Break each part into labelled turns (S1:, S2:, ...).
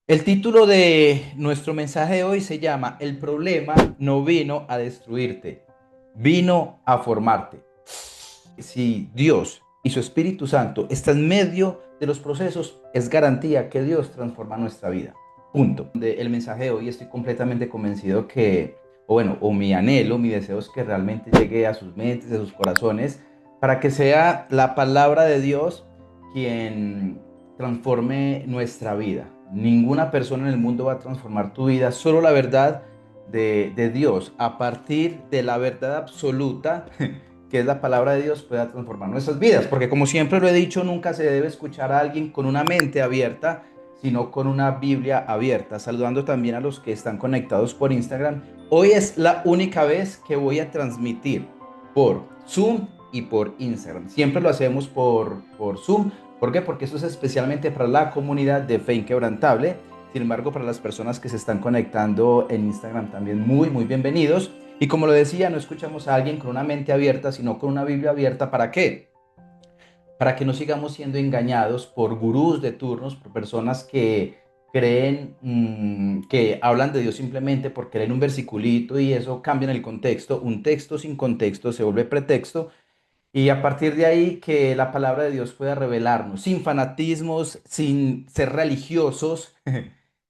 S1: El título de nuestro mensaje de hoy se llama El problema no vino a destruirte, vino a formarte. Si Dios y su Espíritu Santo están en medio de los procesos, es garantía que Dios transforma nuestra vida. Punto. El mensaje de hoy estoy completamente convencido que, o mi anhelo, mi deseo es que realmente llegue a sus mentes, a sus corazones, para que sea la palabra de Dios quien transforme nuestra vida. Ninguna persona en el mundo va a transformar tu vida, solo la verdad de Dios, a partir de la verdad absoluta, que es la palabra de Dios, pueda transformar nuestras vidas. Porque como siempre lo he dicho, nunca se debe escuchar a alguien con una mente abierta, sino con una Biblia abierta. Saludando también a los que están conectados por Instagram. Hoy es la única vez que voy a transmitir por Zoom y por Instagram. Siempre lo hacemos por Zoom. ¿Por qué? Porque eso es especialmente para la comunidad de Fe Inquebrantable. Sin embargo, para las personas que se están conectando en Instagram también muy bienvenidos. Y como lo decía, no escuchamos a alguien con una mente abierta, sino con una Biblia abierta. ¿Para qué? Para que no sigamos siendo engañados por gurús de turnos, por personas que creen que hablan de Dios simplemente porque leen un versiculito y eso cambia en el contexto. Un texto sin contexto se vuelve pretexto y a partir de ahí que la palabra de Dios pueda revelarnos, sin fanatismos, sin ser religiosos,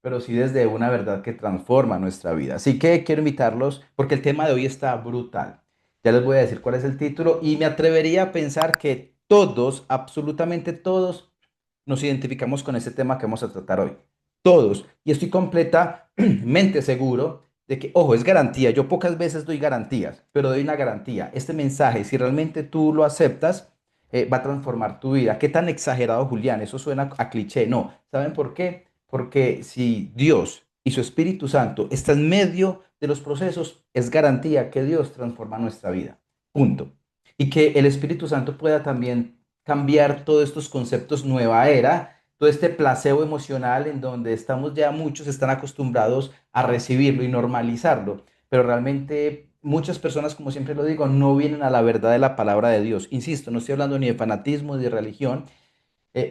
S1: pero sí desde una verdad que transforma nuestra vida. Así que quiero invitarlos porque el tema de hoy está brutal. Ya les voy a decir cuál es el título y me atrevería a pensar que todos, absolutamente todos, nos identificamos con ese tema que vamos a tratar hoy. Todos. Y estoy completamente seguro de que, ojo, es garantía. Yo pocas veces doy garantías, pero doy una garantía. Este mensaje, si realmente tú lo aceptas, va a transformar tu vida. ¿Qué tan exagerado, Julián? Eso suena a cliché. No. ¿Saben por qué? Porque si Dios y su Espíritu Santo están en medio de los procesos, es garantía que Dios transforma nuestra vida. Punto. Y que el Espíritu Santo pueda también cambiar todos estos conceptos nueva era, todo este placebo emocional en donde estamos ya muchos están acostumbrados a recibirlo y normalizarlo, pero realmente muchas personas, como siempre lo digo, no vienen a la verdad de la palabra de Dios. Insisto, no estoy hablando ni de fanatismo ni de religión.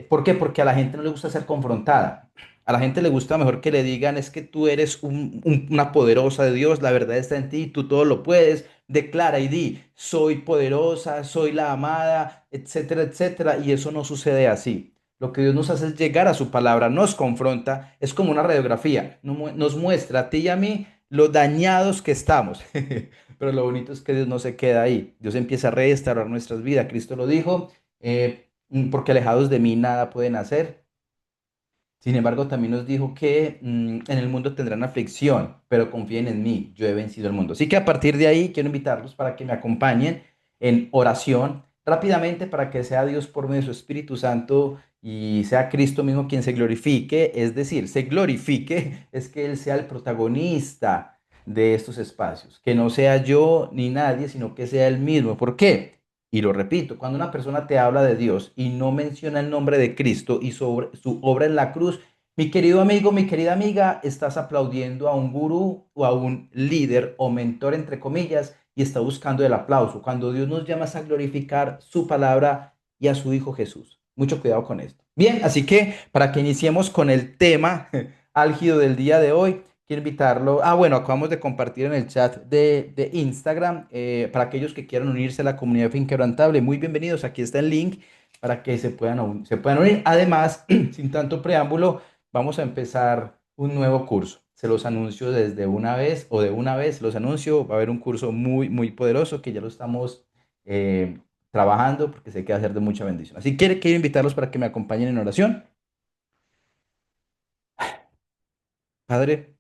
S1: ¿Por qué? Porque a la gente no le gusta ser confrontada. A la gente le gusta mejor que le digan es que tú eres una poderosa de Dios, la verdad está en ti, tú todo lo puedes, declara y di, soy poderosa, soy la amada, etcétera, etcétera. Y eso no sucede así. Lo que Dios nos hace es llegar a su palabra, nos confronta, es como una radiografía, nos muestra a ti y a mí lo dañados que estamos. Pero lo bonito es que Dios no se queda ahí. Dios empieza a restaurar nuestras vidas. Cristo lo dijo. Porque alejados de mí nada pueden hacer. Sin embargo, también nos dijo que en el mundo tendrán aflicción, pero confíen en mí, yo he vencido el mundo. Así que a partir de ahí quiero invitarlos para que me acompañen en oración rápidamente para que sea Dios por medio de su Espíritu Santo y sea Cristo mismo quien se glorifique, es decir, se glorifique, es que Él sea el protagonista de estos espacios, que no sea yo ni nadie, sino que sea Él mismo. ¿Por qué? Y lo repito, cuando una persona te habla de Dios y no menciona el nombre de Cristo y sobre su obra en la cruz, mi querido amigo, mi querida amiga, estás aplaudiendo a un gurú o a un líder o mentor, entre comillas, y está buscando el aplauso. Cuando Dios nos llama es a glorificar su palabra y a su Hijo Jesús. Mucho cuidado con esto. Bien, así que para que iniciemos con el tema álgido del día de hoy, quiero invitarlo. Ah, bueno, acabamos de compartir en el chat de Instagram para aquellos que quieran unirse a la comunidad Finquebrantable. Muy bienvenidos. Aquí está el link para que se puedan unir. Además, sin tanto preámbulo, vamos a empezar un nuevo curso. Se los anuncio desde una vez o de una vez, los anuncio. Va a haber un curso muy poderoso que ya lo estamos trabajando porque sé que va a ser de mucha bendición. Así que quiero invitarlos para que me acompañen en oración. Padre.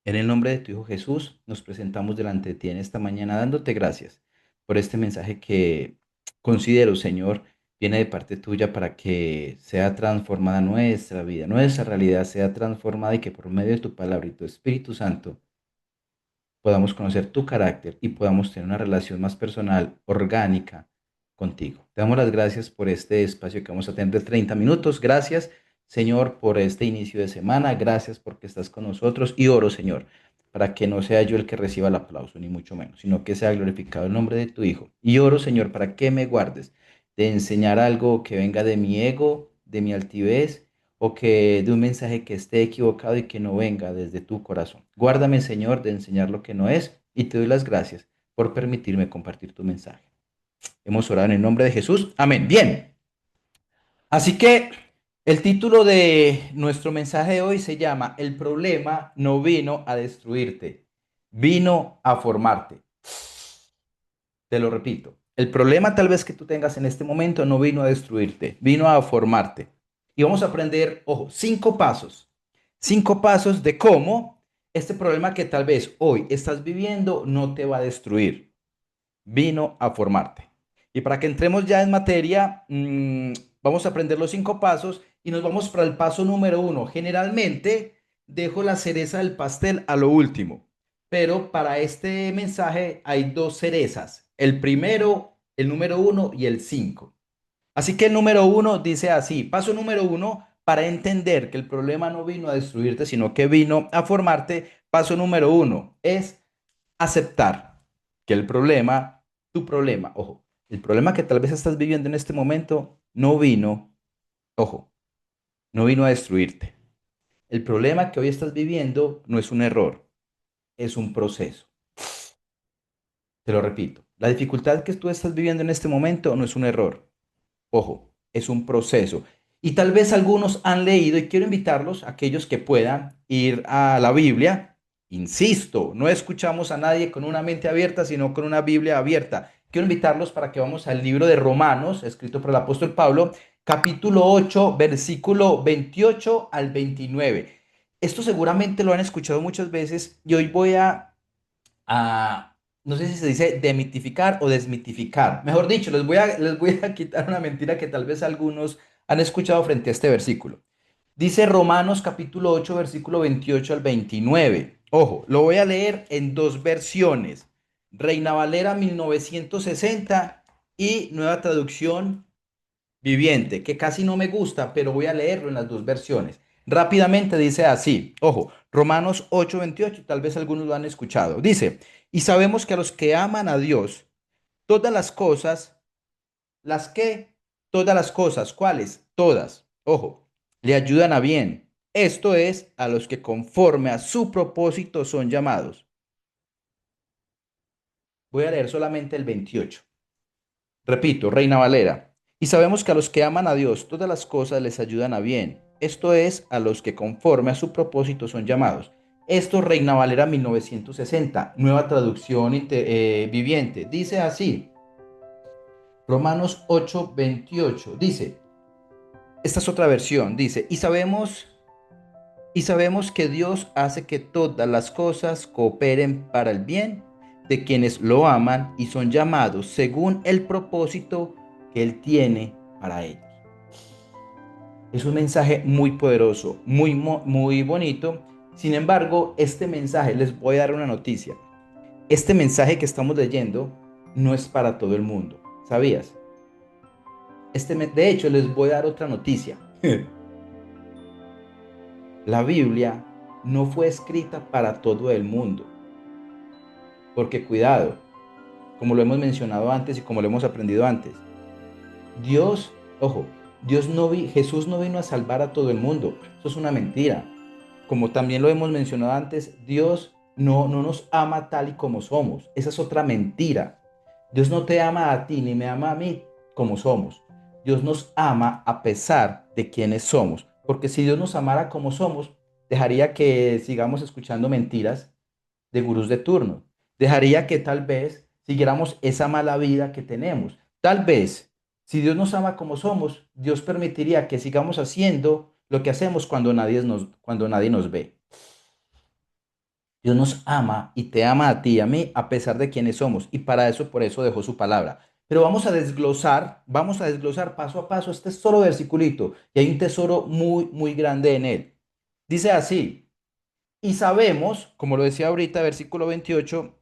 S1: En el nombre de tu Hijo Jesús, nos presentamos delante de ti en esta mañana dándote gracias por este mensaje que considero, Señor, viene de parte tuya para que sea transformada nuestra vida, nuestra realidad sea transformada y que por medio de tu palabra y tu Espíritu Santo podamos conocer tu carácter y podamos tener una relación más personal, orgánica contigo. Te damos las gracias por este espacio que vamos a tener de 30 minutos. Gracias, Señor, por este inicio de semana. Gracias porque estás con nosotros. Y oro, Señor, para que no sea yo el que reciba el aplauso, ni mucho menos, sino que sea glorificado el nombre de tu Hijo. Y oro, Señor, para que me guardes de enseñar algo que venga de mi ego, de mi altivez o que de un mensaje que esté equivocado y que no venga desde tu corazón. Guárdame, Señor, de enseñar lo que no es y te doy las gracias por permitirme compartir tu mensaje. Hemos orado en el nombre de Jesús. Amén. Bien. Así que el título de nuestro mensaje de hoy se llama El problema no vino a destruirte, vino a formarte. Te lo repito, el problema tal vez que tú tengas en este momento no vino a destruirte, vino a formarte. Y vamos a aprender, ojo, cinco pasos de cómo este problema que tal vez hoy estás viviendo no te va a destruir, vino a formarte. Y para que entremos ya en materia, vamos a aprender los cinco pasos y nos vamos para el paso número uno. Generalmente dejo la cereza del pastel a lo último, pero para este mensaje hay dos cerezas. El primero, el número uno y el cinco. Así que el número uno dice así, paso número uno, para entender que el problema no vino a destruirte, sino que vino a formarte. Paso número uno es aceptar que el problema, tu problema, ojo, el problema que tal vez estás viviendo en este momento no vino, ojo, no vino a destruirte. El problema que hoy estás viviendo no es un error, es un proceso. Te lo repito, la dificultad que tú estás viviendo en este momento no es un error, ojo, es un proceso. Y tal vez algunos han leído y quiero invitarlos, aquellos que puedan, ir a la Biblia. Insisto, no escuchamos a nadie con una mente abierta, sino con una Biblia abierta. Quiero invitarlos para que vamos al libro de Romanos, escrito por el apóstol Pablo, capítulo 8, versículo 28 al 29. Esto seguramente lo han escuchado muchas veces y hoy voy no sé si se dice demitificar o desmitificar. Mejor dicho, les voy a quitar una mentira que tal vez algunos han escuchado frente a este versículo. Dice Romanos capítulo 8, versículo 28 al 29. Ojo, lo voy a leer en dos versiones. Reina Valera 1960 y Nueva Traducción Viviente, que casi no me gusta, pero voy a leerlo en las dos versiones. Rápidamente dice así, ojo, Romanos 8:28, tal vez algunos lo han escuchado. Dice, y sabemos que a los que aman a Dios, todas las cosas, las que, todas las cosas, ¿cuáles? Todas, ojo, le ayudan a bien. Esto es, a los que conforme a su propósito son llamados. Voy a leer solamente el 28. Repito, Reina Valera. Y sabemos que a los que aman a Dios, todas las cosas les ayudan a bien. Esto es, a los que conforme a su propósito son llamados. Esto, Reina Valera 1960, nueva traducción viviente. Dice así, Romanos 8:28. Dice, esta es otra versión. Dice, y sabemos que Dios hace que todas las cosas cooperen para el bien de quienes lo aman y son llamados según el propósito que Él tiene para ellos. Es un mensaje muy poderoso, muy bonito. Sin embargo, este mensaje, les voy a dar una noticia. Este mensaje que estamos leyendo no es para todo el mundo. ¿Sabías? De hecho, les voy a dar otra noticia. La Biblia no fue escrita para todo el mundo. Porque cuidado, como lo hemos mencionado antes y como lo hemos aprendido antes, Dios, ojo, Jesús no vino a salvar a todo el mundo. Eso es una mentira. Como también lo hemos mencionado antes, Dios no nos ama tal y como somos. Esa es otra mentira. Dios no te ama a ti ni me ama a mí como somos. Dios nos ama a pesar de quienes somos. Porque si Dios nos amara como somos, dejaría que sigamos escuchando mentiras de gurús de turno. Dejaría que tal vez siguiéramos esa mala vida que tenemos. Tal vez, si Dios nos ama como somos, Dios permitiría que sigamos haciendo lo que hacemos cuando nadie nos ve. Dios nos ama y te ama a ti y a mí a pesar de quienes somos. Y para eso, por eso dejó su palabra. Pero vamos a desglosar paso a paso este solo versiculito. Y hay un tesoro muy, muy grande en él. Dice así, y sabemos, como lo decía ahorita, versículo 28,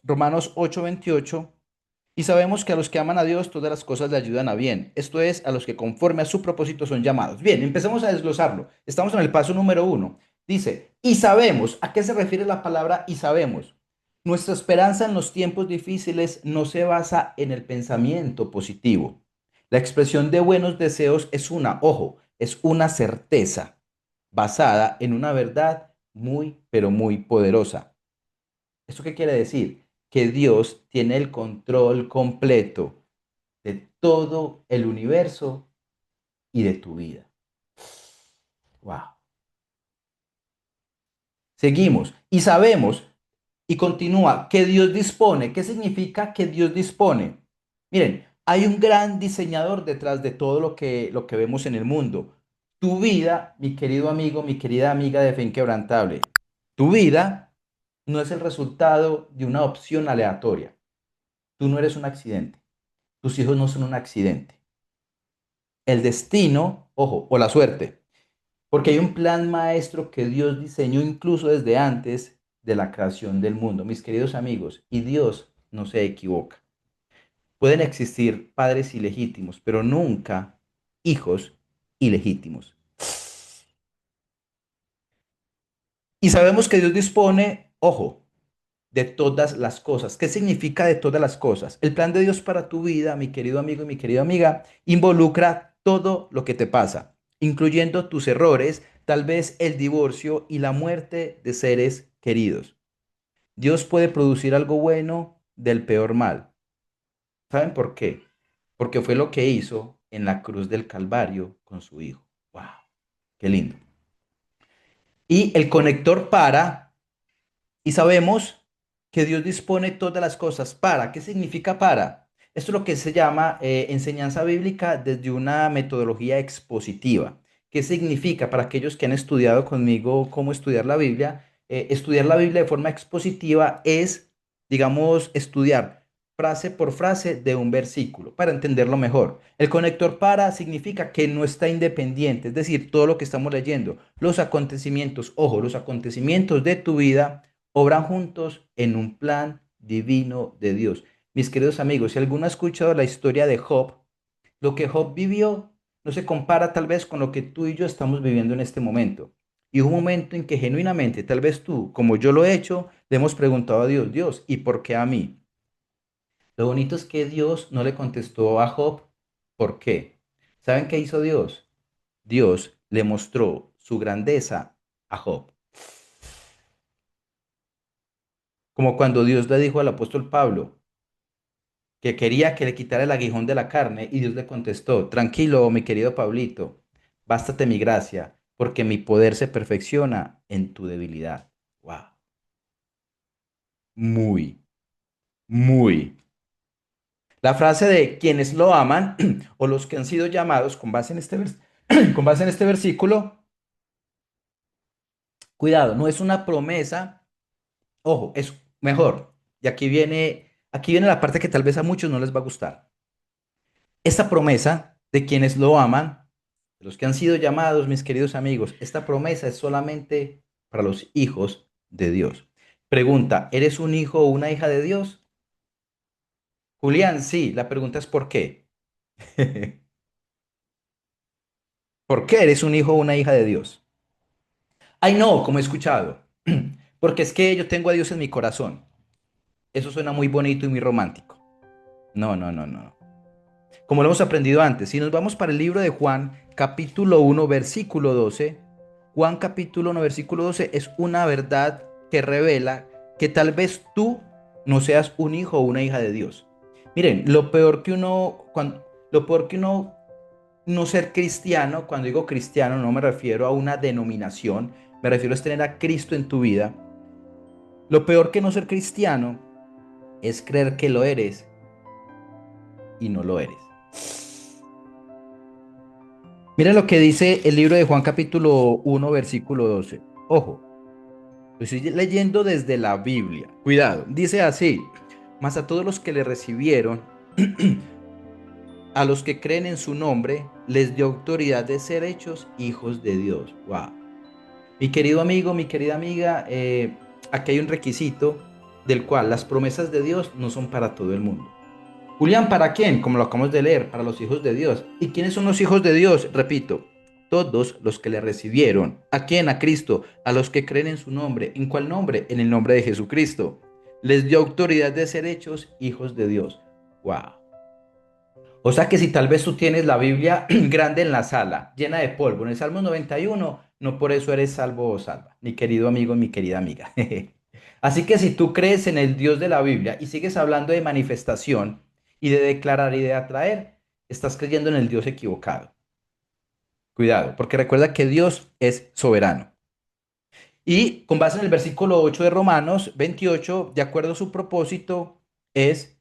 S1: Romanos 8:28, y sabemos que a los que aman a Dios todas las cosas le ayudan a bien. Esto es, a los que conforme a su propósito son llamados. Bien, empecemos a desglosarlo. Estamos en el paso número uno. Dice, y sabemos, ¿a qué se refiere la palabra y sabemos? Nuestra esperanza en los tiempos difíciles no se basa en el pensamiento positivo. La expresión de buenos deseos es es una certeza basada en una verdad muy, pero muy poderosa. ¿Esto qué quiere decir? Que Dios tiene el control completo de todo el universo y de tu vida. Wow. Seguimos y sabemos y continúa que Dios dispone. ¿Qué significa que Dios dispone? Miren, hay un gran diseñador detrás de todo lo que vemos en el mundo. Tu vida, mi querido amigo, mi querida amiga de Fe Inquebrantable, tu vida no es el resultado de una opción aleatoria. Tú no eres un accidente. Tus hijos no son un accidente. El destino, ojo, o la suerte. Porque hay un plan maestro que Dios diseñó incluso desde antes de la creación del mundo, mis queridos amigos, y Dios no se equivoca. Pueden existir padres ilegítimos, pero nunca hijos ilegítimos. Y sabemos que Dios dispone, ojo, de todas las cosas. ¿Qué significa de todas las cosas? El plan de Dios para tu vida, mi querido amigo y mi querida amiga, involucra todo lo que te pasa, incluyendo tus errores, tal vez el divorcio y la muerte de seres queridos. Dios puede producir algo bueno del peor mal. ¿Saben por qué? Porque fue lo que hizo en la cruz del Calvario con su hijo. ¡Wow! ¡Qué lindo! Y el conector para, y sabemos que Dios dispone todas las cosas para. ¿Qué significa para? Esto es lo que se llama enseñanza bíblica desde una metodología expositiva. ¿Qué significa para aquellos que han estudiado conmigo cómo estudiar la Biblia? Estudiar la Biblia de forma expositiva es, digamos, estudiar frase por frase de un versículo para entenderlo mejor. El conector para significa que no está independiente, es decir, todo lo que estamos leyendo, los acontecimientos, ojo, los acontecimientos de tu vida obran juntos en un plan divino de Dios. Mis queridos amigos, si alguno ha escuchado la historia de Job, lo que Job vivió no se compara tal vez con lo que tú y yo estamos viviendo en este momento. Y hubo un momento en que genuinamente, tal vez tú, como yo lo he hecho, le hemos preguntado a Dios, Dios, ¿y por qué a mí? Lo bonito es que Dios no le contestó a Job, ¿por qué? ¿Saben qué hizo Dios? Dios le mostró su grandeza a Job. Como cuando Dios le dijo al apóstol Pablo, que quería que le quitara el aguijón de la carne, y Dios le contestó, tranquilo, mi querido Pablito, bástate mi gracia, porque mi poder se perfecciona en tu debilidad. Wow, muy, muy. La frase de quienes lo aman o los que han sido llamados con base en con base en este versículo, cuidado, no es una promesa, ojo, es mejor. Y aquí viene la parte que tal vez a muchos no les va a gustar. Esta promesa de quienes lo aman, de los que han sido llamados, mis queridos amigos, esta promesa es solamente para los hijos de Dios. Pregunta, ¿eres un hijo o una hija de Dios? Julián, sí, la pregunta es ¿por qué? ¿Por qué eres un hijo o una hija de Dios? Ay, no, como he escuchado. Porque es que yo tengo a Dios en mi corazón. Eso suena muy bonito y muy romántico. No, no, no, no. Como lo hemos aprendido antes, si nos vamos para el libro de Juan, capítulo 1, versículo 12, Juan capítulo 1, versículo 12 es una verdad que revela que tal vez tú no seas un hijo o una hija de Dios. Miren, lo peor que uno no ser cristiano, cuando digo cristiano no me refiero a una denominación, me refiero a tener a Cristo en tu vida. Lo peor que no ser cristiano es creer que lo eres y no lo eres. Mira lo que dice el libro de Juan capítulo 1 versículo 12. Ojo, lo estoy leyendo desde la Biblia. Cuidado, dice así, mas a todos los que le recibieron, a los que creen en su nombre, les dio autoridad de ser hechos hijos de Dios. Wow. Mi querido amigo, mi querida amiga, aquí hay un requisito del cual las promesas de Dios no son para todo el mundo. Julián, ¿para quién? Como lo acabamos de leer, para los hijos de Dios. ¿Y quiénes son los hijos de Dios? Repito, todos los que le recibieron. ¿A quién? A Cristo, a los que creen en su nombre. ¿En cuál nombre? En el nombre de Jesucristo. Les dio autoridad de ser hechos hijos de Dios. ¡Wow! O sea que si tal vez tú tienes la Biblia grande en la sala, llena de polvo, en el Salmo 91, no por eso eres salvo o salva, mi querido amigo, mi querida amiga. Así que si tú crees en el Dios de la Biblia y sigues hablando de manifestación y de declarar y de atraer, estás creyendo en el Dios equivocado. Cuidado, porque recuerda que Dios es soberano. Y con base en el versículo 8 de Romanos 28, de acuerdo a su propósito, es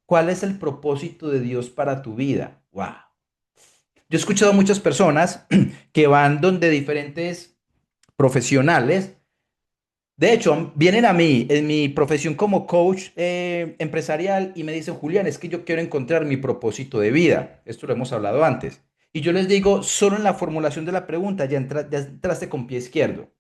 S1: ¿cuál es el propósito de Dios para tu vida? Wow. Yo he escuchado muchas personas que van donde diferentes profesionales, de hecho, vienen a mí en mi profesión como coach empresarial y me dicen, Julián, es que yo quiero encontrar mi propósito de vida. Esto lo hemos hablado antes. Y yo les digo, solo en la formulación de la pregunta ya entraste con pie izquierdo.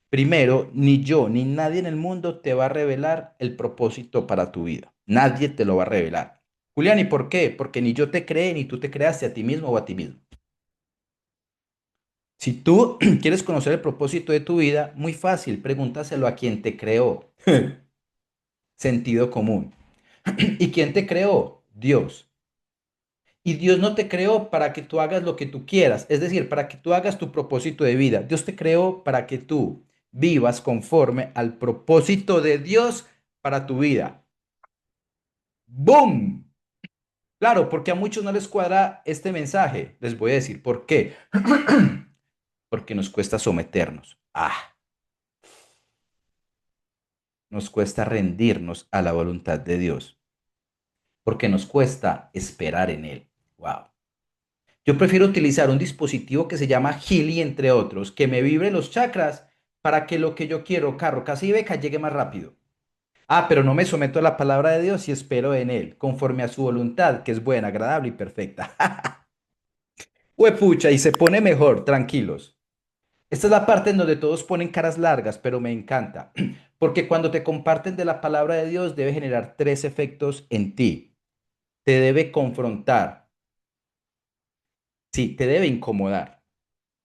S1: Primero, ni yo ni nadie en el mundo te va a revelar el propósito para tu vida. Nadie te lo va a revelar. Julián, ¿y por qué? Porque ni yo te creé ni tú te creaste a ti mismo o a ti mismo. Si tú quieres conocer el propósito de tu vida, muy fácil, pregúntaselo a quien te creó. Sentido común. ¿Y quién te creó? Dios. Y Dios no te creó para que tú hagas lo que tú quieras, es decir, para que tú hagas tu propósito de vida. Dios te creó para que tú vivas conforme al propósito de Dios para tu vida. ¡Boom! Claro, porque a muchos no les cuadra este mensaje. Les voy a decir por qué. Porque nos cuesta someternos. Nos cuesta rendirnos a la voluntad de Dios. Porque nos cuesta esperar en Él. Wow. Yo prefiero utilizar un dispositivo que se llama Healy, entre otros, que me vibre los chakras para que lo que yo quiero, carro, casa y beca, llegue más rápido. Pero no me someto a la palabra de Dios y espero en Él, conforme a su voluntad, que es buena, agradable y perfecta. Huepucha, y se pone mejor, tranquilos. Esta es la parte en donde todos ponen caras largas, pero me encanta, porque cuando te comparten de la palabra de Dios debe generar tres efectos en ti. Te debe confrontar, sí, te debe incomodar.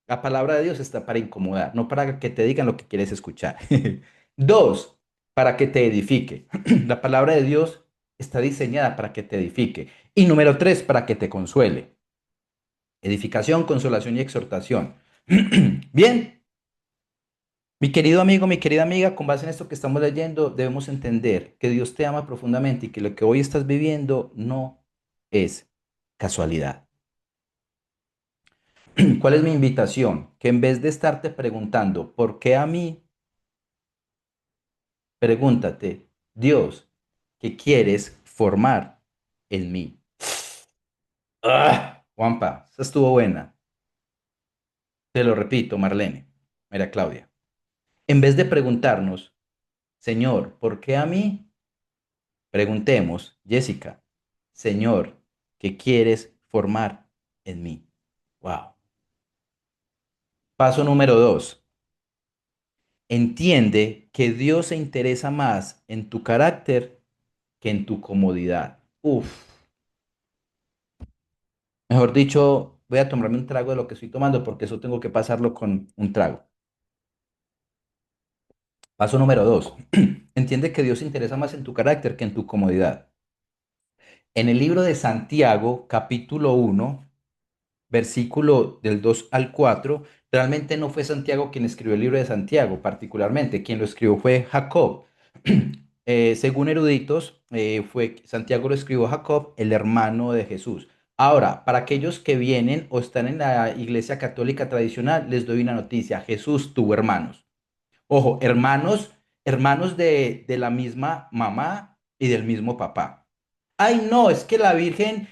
S1: La palabra de Dios está para incomodar, no para que te digan lo que quieres escuchar. Dos, para que te edifique. La palabra de Dios está diseñada para que te edifique. Y número tres, para que te consuele. Edificación, consolación y exhortación. Bien, mi querido amigo, mi querida amiga, con base en esto que estamos leyendo, debemos entender que Dios te ama profundamente y que lo que hoy estás viviendo no es casualidad. ¿Cuál es mi invitación? Que en vez de estarte preguntando, ¿por qué a mí? Pregúntate, Dios, ¿qué quieres formar en mí? Juanpa, esa estuvo buena. Te lo repito, Marlene. Mira, Claudia. En vez de preguntarnos, Señor, ¿por qué a mí? Preguntemos, Jessica, Señor, ¿qué quieres formar en mí? Wow. Paso número dos. Entiende que Dios se interesa más en tu carácter que en tu comodidad. Uf. Mejor dicho, voy a tomarme un trago de lo que estoy tomando porque eso tengo que pasarlo con un trago. Paso número dos. Entiende que Dios se interesa más en tu carácter que en tu comodidad. En el libro de Santiago, capítulo 1, versículo del 2 al 4, realmente no fue Santiago quien escribió el libro de Santiago, particularmente. Quien lo escribió fue Jacob. Según eruditos, Santiago lo escribió Jacob, el hermano de Jesús. Ahora, para aquellos que vienen o están en la iglesia católica tradicional, les doy una noticia. Jesús tuvo hermanos. Ojo, hermanos, hermanos de la misma mamá y del mismo papá. Ay, no, es que la Virgen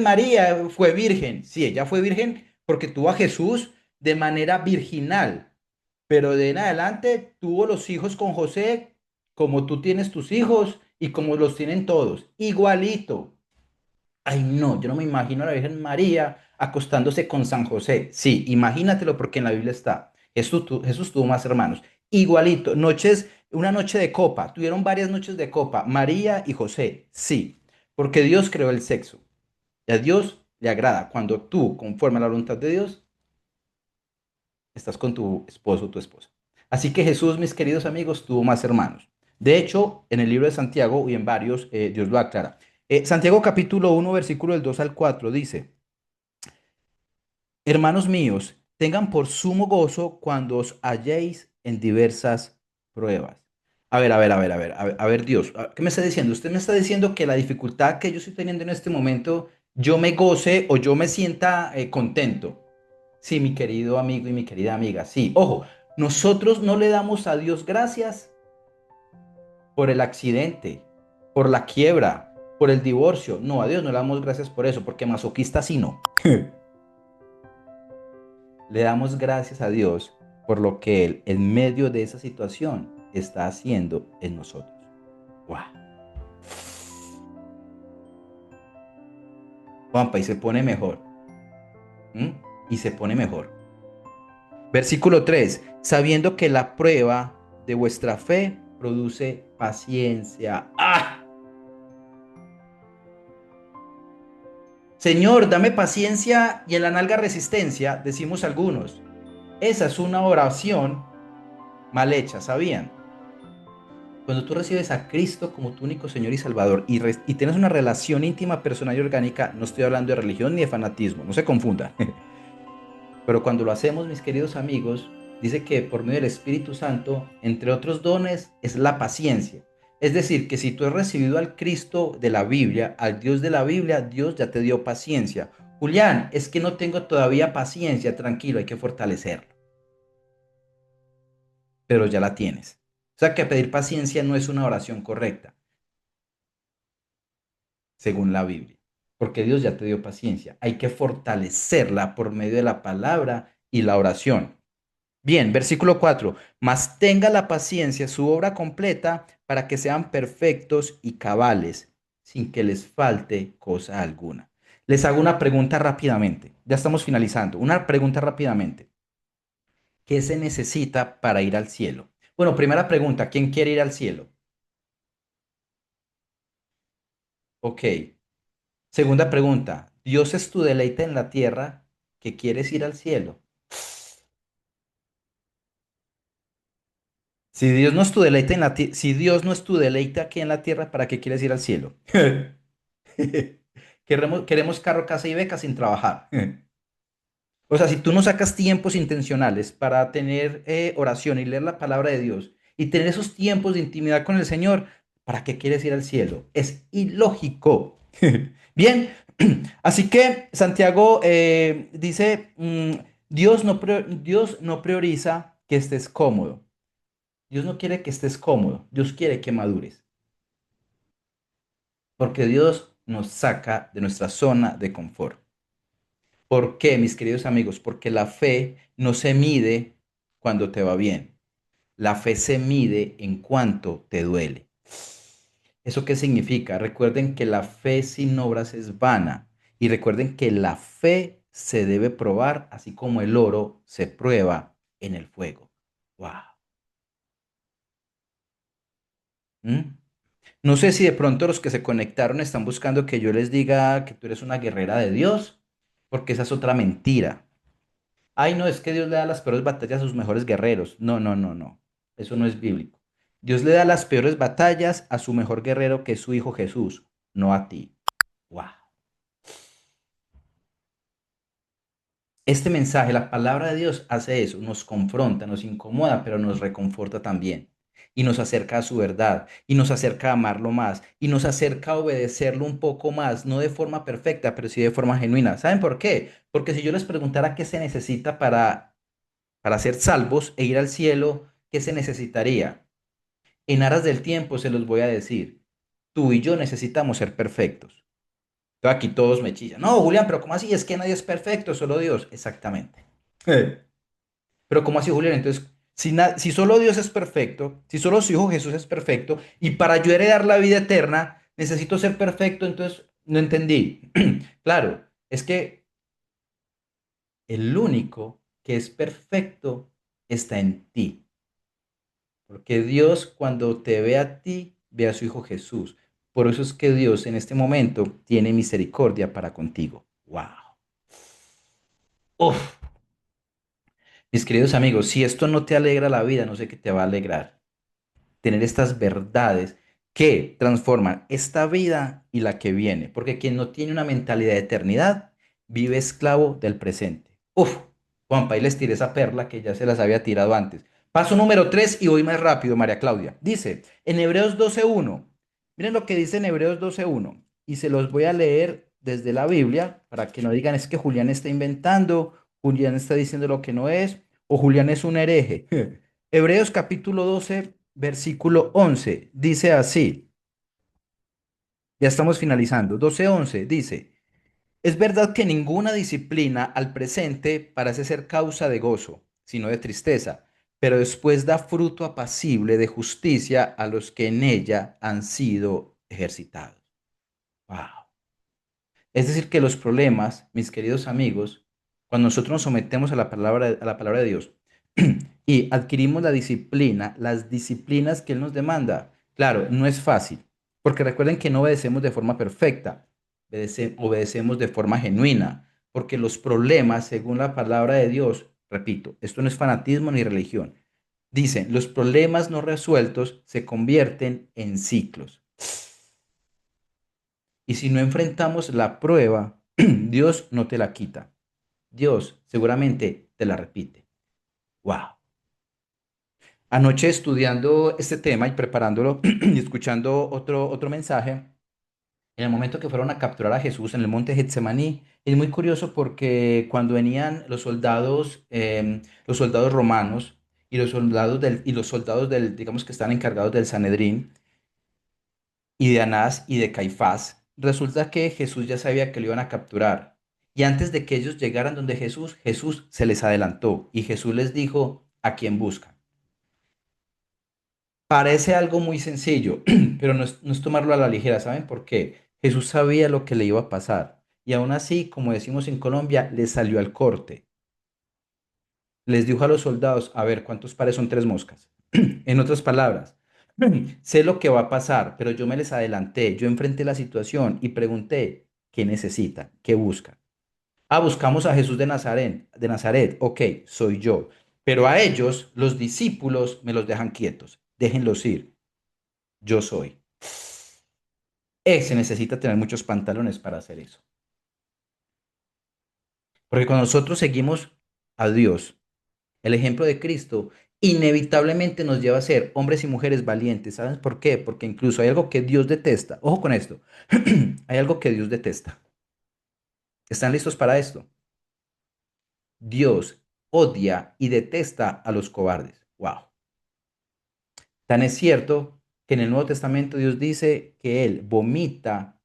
S1: María fue virgen. Sí, ella fue virgen porque tuvo a Jesús de manera virginal, pero de en adelante tuvo los hijos con José, como tú tienes tus hijos y como los tienen todos, igualito. Ay, no, yo no me imagino a la Virgen María acostándose con San José. Sí, imagínatelo porque en la Biblia está. Jesús tuvo más hermanos. Igualito, una noche de copa. Tuvieron varias noches de copa. María y José. Sí, porque Dios creó el sexo. Y a Dios le agrada cuando tú, conforme a la voluntad de Dios, estás con tu esposo o tu esposa. Así que Jesús, mis queridos amigos, tuvo más hermanos. De hecho, en el libro de Santiago y en varios, Dios lo aclara. Santiago capítulo 1, versículo del 2 al 4 dice, hermanos míos, tengan por sumo gozo cuando os halléis en diversas pruebas. A ver, Dios, ¿qué me está diciendo? Usted me está diciendo que la dificultad que yo estoy teniendo en este momento, yo me goce o yo me sienta contento. Sí, mi querido amigo y mi querida amiga, sí. Ojo, nosotros no le damos a Dios gracias por el accidente, por la quiebra, por el divorcio. No, a Dios no le damos gracias por eso, porque masoquista sí no. Le damos gracias a Dios por lo que Él, en medio de esa situación, está haciendo en nosotros. ¡Wow! Juanpa, y se pone mejor. ¿M? Y se pone mejor. Versículo 3. Sabiendo que la prueba de vuestra fe produce paciencia. ¡Ah! Señor, dame paciencia y en la nalga resistencia, decimos algunos. Esa es una oración mal hecha, ¿sabían? Cuando tú recibes a Cristo como tu único Señor y Salvador y tienes una relación íntima, personal y orgánica, no estoy hablando de religión ni de fanatismo, no se confunda. Pero cuando lo hacemos, mis queridos amigos, dice que por medio del Espíritu Santo, entre otros dones, es la paciencia. Es decir, que si tú has recibido al Cristo de la Biblia, al Dios de la Biblia, Dios ya te dio paciencia. Julián, es que no tengo todavía paciencia, tranquilo, hay que fortalecerlo, pero ya la tienes. O sea que pedir paciencia no es una oración correcta, según la Biblia, porque Dios ya te dio paciencia. Hay que fortalecerla por medio de la palabra y la oración. Bien, versículo 4. Mas tenga la paciencia su obra completa para que sean perfectos y cabales, sin que les falte cosa alguna. Les hago una pregunta rápidamente. Ya estamos finalizando. Una pregunta rápidamente. ¿Qué se necesita para ir al cielo? Bueno, primera pregunta. ¿Quién quiere ir al cielo? Ok. Segunda pregunta. ¿Dios es tu deleite en la tierra que quieres ir al cielo? Si Dios no es tu deleite si Dios no es tu deleite aquí en la tierra, ¿para qué quieres ir al cielo? Queremos carro, casa y beca sin trabajar. O sea, si tú no sacas tiempos intencionales para tener oración y leer la palabra de Dios y tener esos tiempos de intimidad con el Señor, ¿para qué quieres ir al cielo? Es ilógico. Bien, así que Santiago dice, Dios no prioriza que estés cómodo. Dios no quiere que estés cómodo. Dios quiere que madures. Porque Dios nos saca de nuestra zona de confort. ¿Por qué, mis queridos amigos? Porque la fe no se mide cuando te va bien. La fe se mide en cuanto te duele. ¿Eso qué significa? Recuerden que la fe sin obras es vana. Y recuerden que la fe se debe probar, así como el oro se prueba en el fuego. ¡Wow! ¿Mm? No sé si de pronto los que se conectaron están buscando que yo les diga que tú eres una guerrera de Dios, porque esa es otra mentira. Ay, no, es que Dios le da las peores batallas a sus mejores guerreros. No, no, no, no. Eso no es bíblico. Dios le da las peores batallas a su mejor guerrero, que es su hijo Jesús, no a ti. Wow. Este mensaje, la palabra de Dios hace eso, nos confronta, nos incomoda, pero nos reconforta también. Y nos acerca a su verdad, y nos acerca a amarlo más, y nos acerca a obedecerlo un poco más, no de forma perfecta, pero sí de forma genuina. ¿Saben por qué? Porque si yo les preguntara qué se necesita para ser salvos e ir al cielo, ¿qué se necesitaría? En aras del tiempo se los voy a decir. Tú y yo necesitamos ser perfectos. Entonces aquí todos me chillan. No, Julián, pero ¿cómo así? Es que nadie es perfecto, solo Dios. Exactamente. Pero ¿cómo así, Julián? Entonces, si solo Dios es perfecto, si solo su Hijo Jesús es perfecto, y para yo heredar la vida eterna necesito ser perfecto, entonces no entendí. Claro, es que el único que es perfecto está en ti. Porque Dios cuando te ve a ti, ve a su Hijo Jesús. Por eso es que Dios en este momento tiene misericordia para contigo. Wow. Uf. Mis queridos amigos, si esto no te alegra la vida, no sé qué te va a alegrar. Tener estas verdades que transforman esta vida y la que viene. Porque quien no tiene una mentalidad de eternidad vive esclavo del presente. Uf, Juanpa, ahí les tiré esa perla que ya se las había tirado antes. Paso número 3 y voy más rápido, María Claudia. Dice en Hebreos 12:1. Miren lo que dice en Hebreos 12:1. Y se los voy a leer desde la Biblia para que no digan es que Julián está inventando, Julián está diciendo lo que no es o Julián es un hereje. Hebreos capítulo 12, versículo 11, dice así, ya estamos finalizando, 12:11 dice, es verdad que ninguna disciplina al presente parece ser causa de gozo, sino de tristeza, pero después da fruto apacible de justicia a los que en ella han sido ejercitados. Wow. Es decir, que los problemas, mis queridos amigos, cuando nosotros nos sometemos a la palabra de Dios y adquirimos la disciplina, las disciplinas que Él nos demanda, claro, no es fácil, porque recuerden que no obedecemos de forma perfecta, obedecemos de forma genuina, porque los problemas, según la palabra de Dios, repito, esto no es fanatismo ni religión, dicen, los problemas no resueltos se convierten en ciclos. Y si no enfrentamos la prueba, Dios no te la quita. Dios seguramente te la repite. Wow. Anoche estudiando este tema y preparándolo y escuchando otro mensaje, en el momento que fueron a capturar a Jesús en el monte Getsemaní, es muy curioso porque cuando venían los soldados romanos y los soldados del, digamos que están encargados del Sanedrín, y de Anás y de Caifás, resulta que Jesús ya sabía que lo iban a capturar. Y antes de que ellos llegaran donde Jesús, Jesús se les adelantó y Jesús les dijo a quién buscan. Parece algo muy sencillo, pero no es tomarlo a la ligera, ¿saben por qué? Jesús sabía lo que le iba a pasar. Y aún así, como decimos en Colombia, le salió al corte. Les dijo a los soldados, a ver, ¿cuántos pares son tres moscas? En otras palabras, sé lo que va a pasar, pero yo me les adelanté, yo enfrenté la situación y pregunté, ¿qué necesitan? ¿Qué buscan? Ah, buscamos a Jesús de Nazaret, ok, soy yo. Pero a ellos, los discípulos, me los dejan quietos, déjenlos ir, yo soy. Se necesita tener muchos pantalones para hacer eso. Porque cuando nosotros seguimos a Dios, el ejemplo de Cristo inevitablemente nos lleva a ser hombres y mujeres valientes. ¿Sabes por qué? Porque incluso hay algo que Dios detesta. Ojo con esto. Hay algo que Dios detesta. ¿Están listos para esto? Dios odia y detesta a los cobardes. Wow. Tan es cierto que en el Nuevo Testamento Dios dice que Él vomita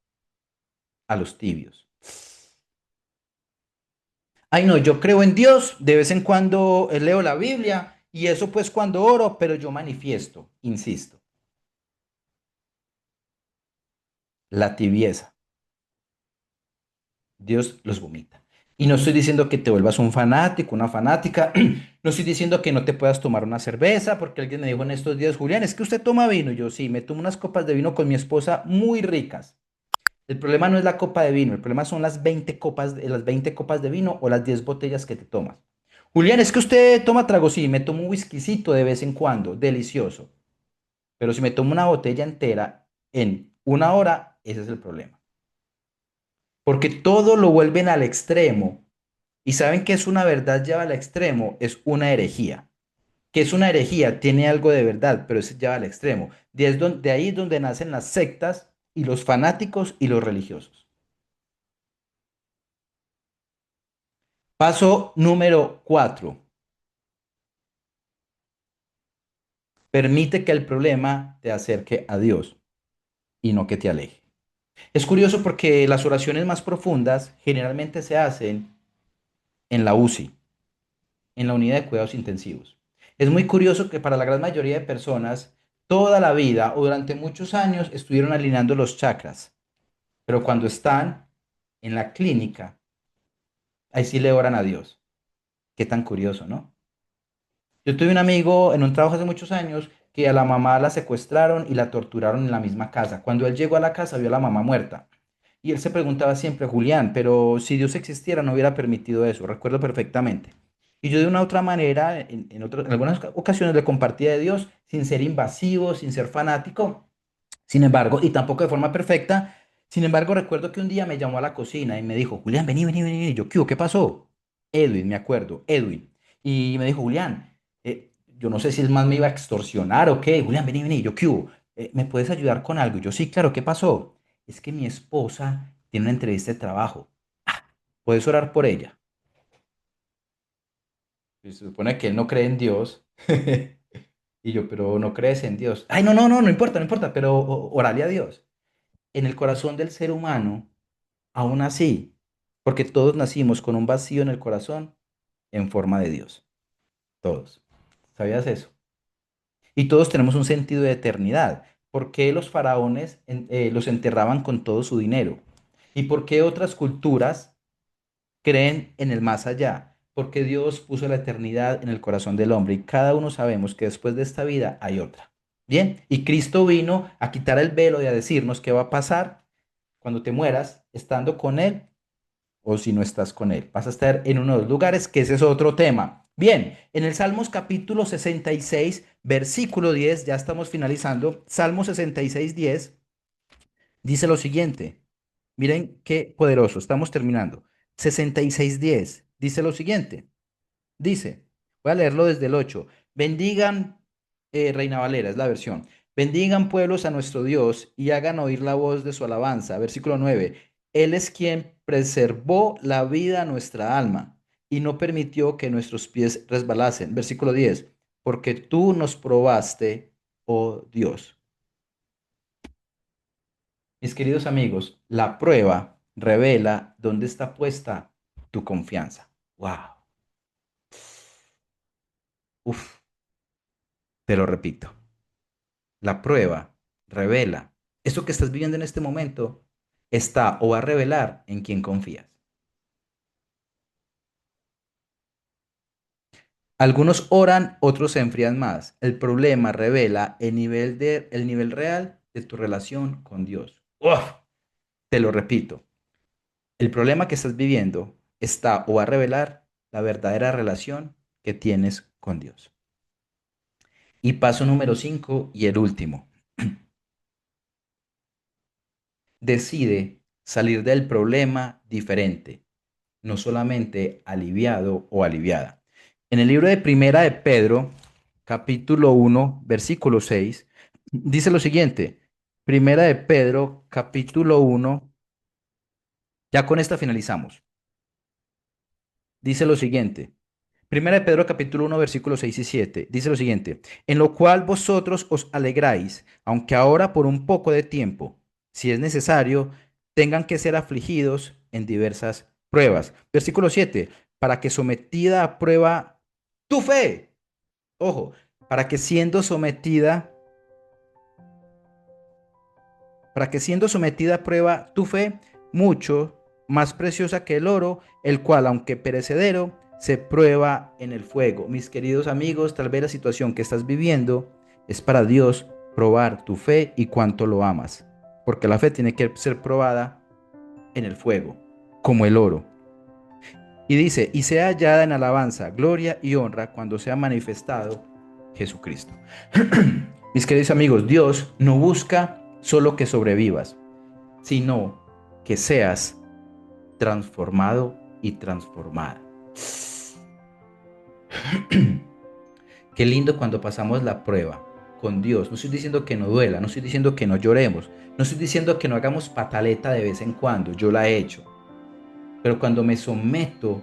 S1: a los tibios. Ay, no, yo creo en Dios, de vez en cuando leo la Biblia y eso pues cuando oro, pero yo manifiesto, insisto, la tibieza. Dios los vomita. Y no estoy diciendo que te vuelvas un fanático, una fanática. No estoy diciendo que no te puedas tomar una cerveza, porque alguien me dijo en estos días, Julián, es que usted toma vino. Y yo sí, me tomo unas copas de vino con mi esposa muy ricas. El problema no es la copa de vino, el problema son las 20 copas de vino o las 10 botellas que te tomas. Julián, es que usted toma trago, sí, me tomo un whiskycito de vez en cuando, delicioso. Pero si me tomo una botella entera en una hora, ese es el problema. Porque todo lo vuelven al extremo. Y saben que es una verdad lleva al extremo, es una herejía. Que es una herejía, tiene algo de verdad, pero es lleva al extremo. De ahí es donde nacen las sectas y los fanáticos y los religiosos. Paso número 4. Permite que el problema te acerque a Dios y no que te aleje. Es curioso porque las oraciones más profundas generalmente se hacen en la UCI, en la unidad de cuidados intensivos. Es muy curioso que para la gran mayoría de personas, toda la vida o durante muchos años estuvieron alineando los chakras, pero cuando están en la clínica, ahí sí le oran a Dios. Qué tan curioso, ¿no? Yo tuve un amigo en un trabajo hace muchos años que a la mamá la secuestraron y la torturaron en la misma casa. Cuando él llegó a la casa vio a la mamá muerta. Y él se preguntaba siempre, Julián, pero si Dios existiera no hubiera permitido eso, recuerdo perfectamente. Y yo de una u otra manera, en algunas ocasiones le compartía de Dios sin ser invasivo, sin ser fanático, Sin embargo, y tampoco de forma perfecta, sin embargo, recuerdo que un día me llamó a la cocina y me dijo, Julián, vení, vení, vení. Y yo, ¿qué hubo? ¿Qué pasó? Edwin, me acuerdo, Edwin. Y me dijo, Julián, yo no sé si el man me iba a extorsionar o qué. Julián, vení, vení. Y yo, ¿qué hubo? ¿Me puedes ayudar con algo? Y yo, sí, claro, ¿qué pasó? Es que mi esposa tiene una entrevista de trabajo. ¿Puedes orar por ella? Y se supone que él no cree en Dios. Y yo, pero no crees en Dios. Ay, no, no, no, no importa, no importa, pero orale a Dios. En el corazón del ser humano, aún así, porque todos nacimos con un vacío en el corazón en forma de Dios. Todos. ¿Sabías eso? Y todos tenemos un sentido de eternidad. ¿Por qué los faraones los enterraban con todo su dinero? ¿Y por qué otras culturas creen en el más allá? Porque Dios puso la eternidad en el corazón del hombre y cada uno sabemos que después de esta vida hay otra. Bien, y Cristo vino a quitar el velo y a decirnos qué va a pasar cuando te mueras estando con Él o si no estás con Él. Vas a estar en uno de los lugares, que ese es otro tema. Bien, en el Salmos capítulo 66, versículo 10, ya estamos finalizando. Salmo 66, 10, dice lo siguiente. Miren qué poderoso, estamos terminando. 66, 10, dice lo siguiente. Dice, voy a leerlo desde el 8. Bendigan, Reina Valera, es la versión. Bendigan pueblos a nuestro Dios y hagan oír la voz de su alabanza. Versículo 9. Él es quien preservó la vida a nuestra alma y no permitió que nuestros pies resbalasen. Versículo 10. Porque tú nos probaste, oh Dios. Mis queridos amigos, la prueba revela dónde está puesta tu confianza. Wow. Uf, te lo repito. La prueba revela. Eso que estás viviendo en este momento está o va a revelar en quién confías. Algunos oran, otros se enfrían más. El problema revela el nivel real de tu relación con Dios. ¡Uf! Te lo repito. El problema que estás viviendo está o va a revelar la verdadera relación que tienes con Dios. Y paso número 5 y el último. Decide salir del problema diferente, no solamente aliviado o aliviada. En el libro de Primera de Pedro, capítulo 1, versículo 6, dice lo siguiente. Primera de Pedro, capítulo 1, ya con esta finalizamos. Dice lo siguiente. Primera de Pedro, capítulo 1, versículos 6 y 7. Dice lo siguiente. En lo cual vosotros os alegráis, aunque ahora por un poco de tiempo, si es necesario, tengan que ser afligidos en diversas pruebas. Versículo 7. Para que sometida a prueba tu fe. Ojo, para que siendo sometida, para que siendo sometida a prueba tu fe, mucho más preciosa que el oro, el cual, aunque perecedero, se prueba en el fuego. Mis queridos amigos, tal vez la situación que estás viviendo es para Dios probar tu fe y cuánto lo amas, porque la fe tiene que ser probada en el fuego, como el oro. Y dice, y sea hallada en alabanza, gloria y honra cuando sea manifestado Jesucristo. Mis queridos amigos, Dios no busca solo que sobrevivas, sino que seas transformado y transformada. Qué lindo cuando pasamos la prueba con Dios. No estoy diciendo que no duela, no estoy diciendo que no lloremos, no estoy diciendo que no hagamos pataleta de vez en cuando, yo la he hecho. Pero cuando me someto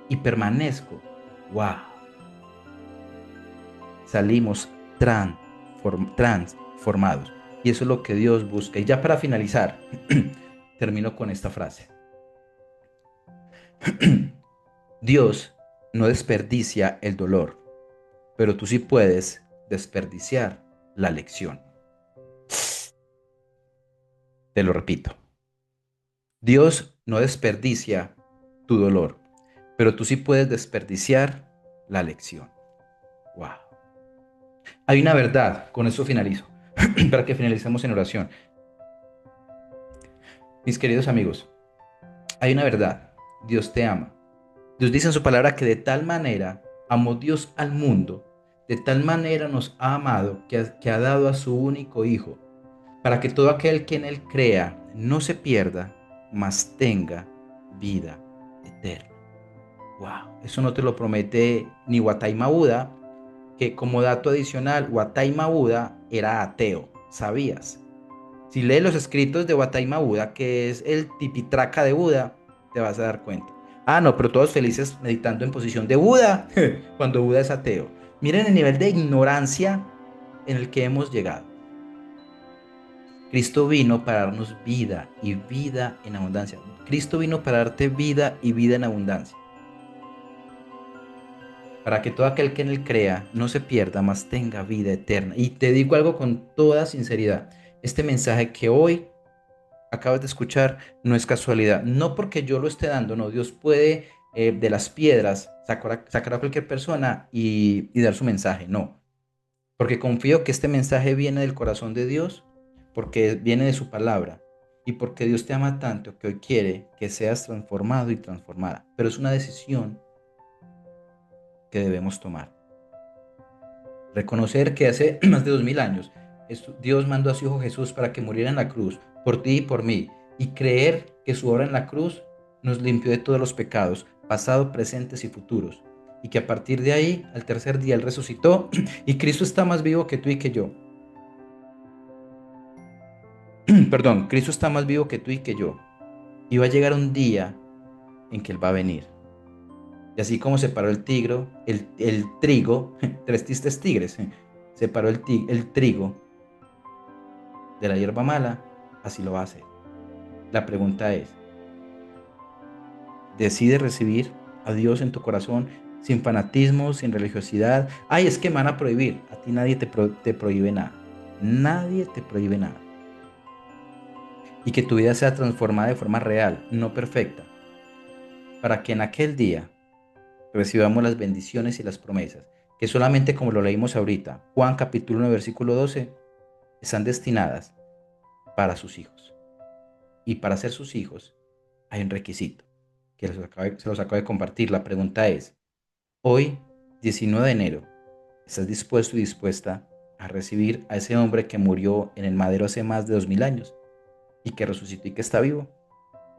S1: y permanezco, wow, salimos transformados. Y eso es lo que Dios busca. Y ya para finalizar, termino con esta frase. Dios no desperdicia el dolor, pero tú sí puedes desperdiciar la lección. Te lo repito. Dios no desperdicia tu dolor, pero tú sí puedes desperdiciar la lección. Wow. Hay una verdad, con eso finalizo, para que finalicemos en oración. Mis queridos amigos, hay una verdad. Dios te ama. Dios dice en su palabra que de tal manera amó Dios al mundo, de tal manera nos ha amado que ha dado a su único Hijo, para que todo aquel que en él crea no se pierda, mas tenga vida eterna. Wow, eso no te lo promete ni Wataima Buda, que como dato adicional, Wataima Buda era ateo, ¿sabías? Si lees los escritos de Wataima Buda, que es el Tipitraca de Buda, te vas a dar cuenta. Ah, no, pero todos felices meditando en posición de Buda, cuando Buda es ateo. Miren el nivel de ignorancia en el que hemos llegado. Cristo vino para darnos vida y vida en abundancia. Cristo vino para darte vida y vida en abundancia. Para que todo aquel que en él crea no se pierda, mas tenga vida eterna. Y te digo algo con toda sinceridad. Este mensaje que hoy acabas de escuchar no es casualidad. No porque yo lo esté dando, no. Dios puede de las piedras sacar a cualquier persona y dar su mensaje. No. Porque confío que este mensaje viene del corazón de Dios, porque viene de su palabra y porque Dios te ama tanto que hoy quiere que seas transformado y transformada. Pero es una decisión que debemos tomar. Reconocer que hace más de 2000 años Dios mandó a su Hijo Jesús para que muriera en la cruz por ti y por mí. Y creer que su obra en la cruz nos limpió de todos los pecados, pasados, presentes y futuros. Y que a partir de ahí, al tercer día, Él resucitó y Cristo está más vivo que tú y que yo. Perdón, Cristo está más vivo que tú y que yo. Y va a llegar un día en que Él va a venir. Y así como separó el trigo, tres tristes tigres, separó el trigo de la hierba mala, así lo va a hacer. La pregunta es, ¿decides recibir a Dios en tu corazón sin fanatismo, sin religiosidad? Ay, es que me van a prohibir. A ti nadie te prohíbe nada. Nadie te prohíbe nada. Y que tu vida sea transformada de forma real, no perfecta, para que en aquel día recibamos las bendiciones y las promesas, que solamente como lo leímos ahorita, Juan capítulo 1, versículo 12, están destinadas para sus hijos. Y para ser sus hijos hay un requisito, que se los acabo de compartir. La pregunta es, hoy, 19 de enero, ¿estás dispuesto y dispuesta a recibir a ese hombre que murió en el madero hace más de 2000 años y que resucitó y que está vivo?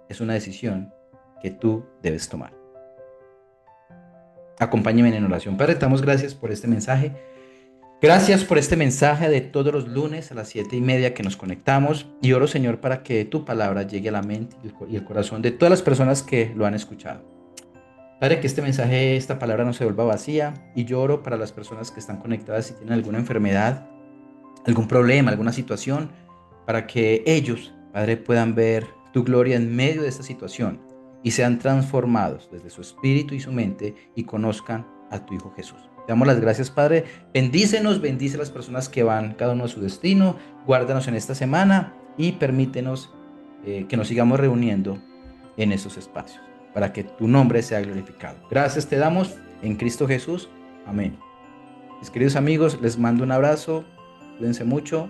S1: Es una decisión que tú debes tomar. Acompáñeme en oración. Padre, te damos gracias por este mensaje. Gracias por este mensaje de todos los lunes a las 7:30 que nos conectamos. Y oro, Señor, para que tu palabra llegue a la mente y el corazón de todas las personas que lo han escuchado. Padre, que este mensaje, esta palabra no se vuelva vacía. Y yo oro para las personas que están conectadas y tienen alguna enfermedad, algún problema, alguna situación, para que ellos, Padre, puedan ver tu gloria en medio de esta situación y sean transformados desde su espíritu y su mente y conozcan a tu Hijo Jesús. Te damos las gracias, Padre. Bendícenos, bendice a las personas que van cada uno a su destino. Guárdanos en esta semana y permítenos que nos sigamos reuniendo en esos espacios para que tu nombre sea glorificado. Gracias te damos en Cristo Jesús. Amén. Mis queridos amigos, les mando un abrazo. Cuídense mucho.